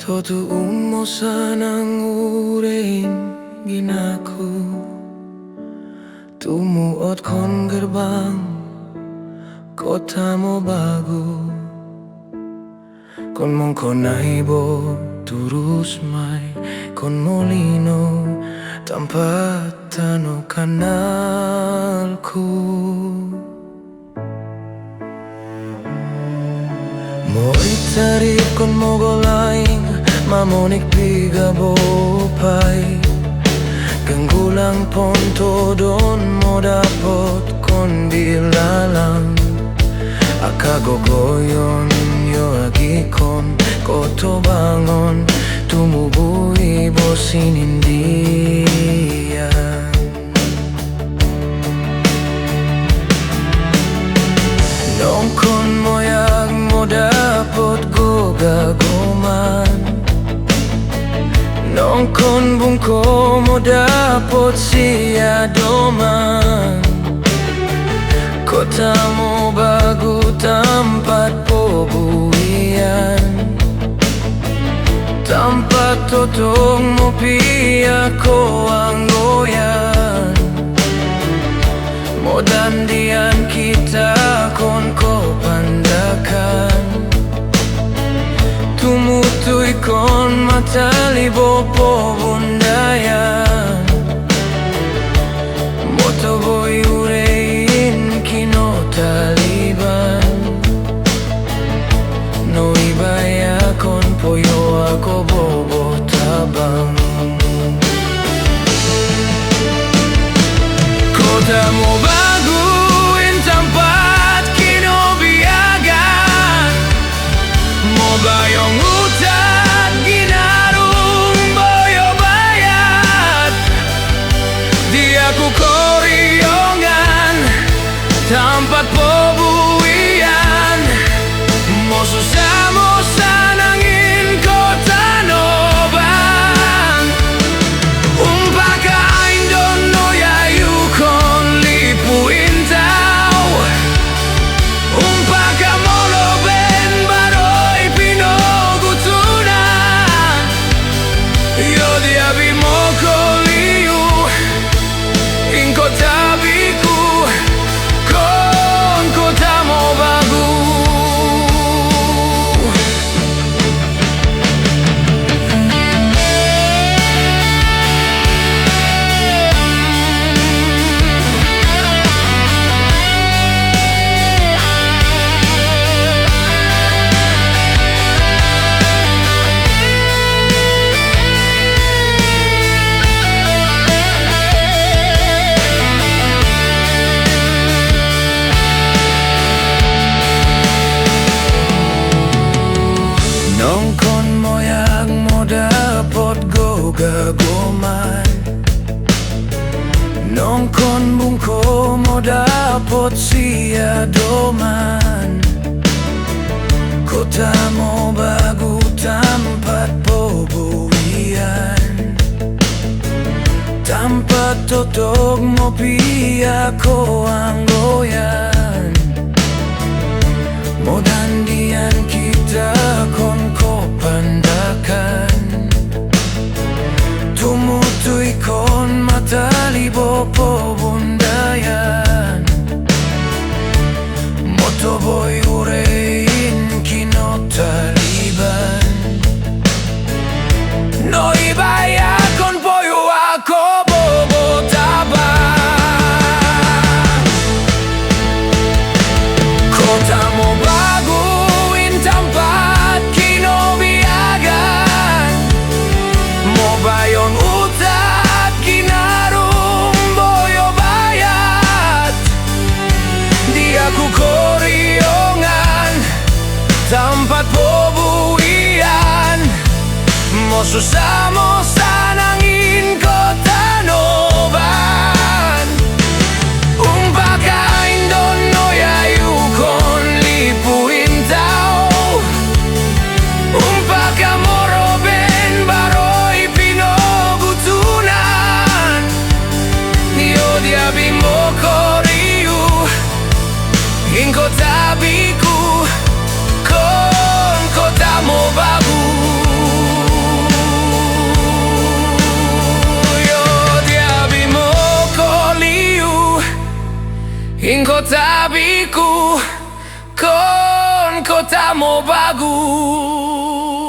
Totoo mo sanang uring ginako, tumuot kon gerbang kota mo bago. Kon mong konaibo turus may kon molino tempat tano kanalku. Mo itarip kon mo golaing mamonik bigabopay ganggulang ponto don mo dapot kon bilalang akagogoyon yo agikon koto bangon tumubuhi bosin indian. Nongkon mo yang mo dapot go gagoman, nongkon bungko mo dapot siya doman. Kota mo bago tempat pobuian, tempat totong mo pia ko ang goyan. Modandian kita kon ko pandakan, tumutuy kon matalibo po bundayan. Motoboy urein kinotaliban, no ibaya kon poyo ako bobo tabang. Kota mo baguin tempat kinobiagan, mo bayong utat ginarong boyo bayat. Di ako koriyongan tempat pobuian, mo susamo sanangin kota noban. Umpaka indon no yayu kon lipuin tao, umpaka molo ben baroy pinogutunan. Yo diabi mo koliu in kota biku kon kota mo bagu. Nongkon mo yang mo dapot go gagoman, nongkon bungko mo dapot siya doman. Kota mo bago tempat pobuian, tempat totog mo pia ko ang goyan. Modandian kita kon ko pandakan, tumutuy kon matalibo po bundayan. Motoboy urein kinotaliban, no ibaya kon poyo ako bobo tabang. Kota mo baguin tempat kinobiagan, mo bayon utat ginarong boyo bayat. Di ako koriyongan tempat pobuian, mo susamo sanangin kota noban. Umpaka indon no yayu kon lipuin tao, umpaka moro ben baroy pinogutunan. Yo diabi mo koriu in kota biku kon kota mo babu. Ing kota biku, kon kotamu bagus.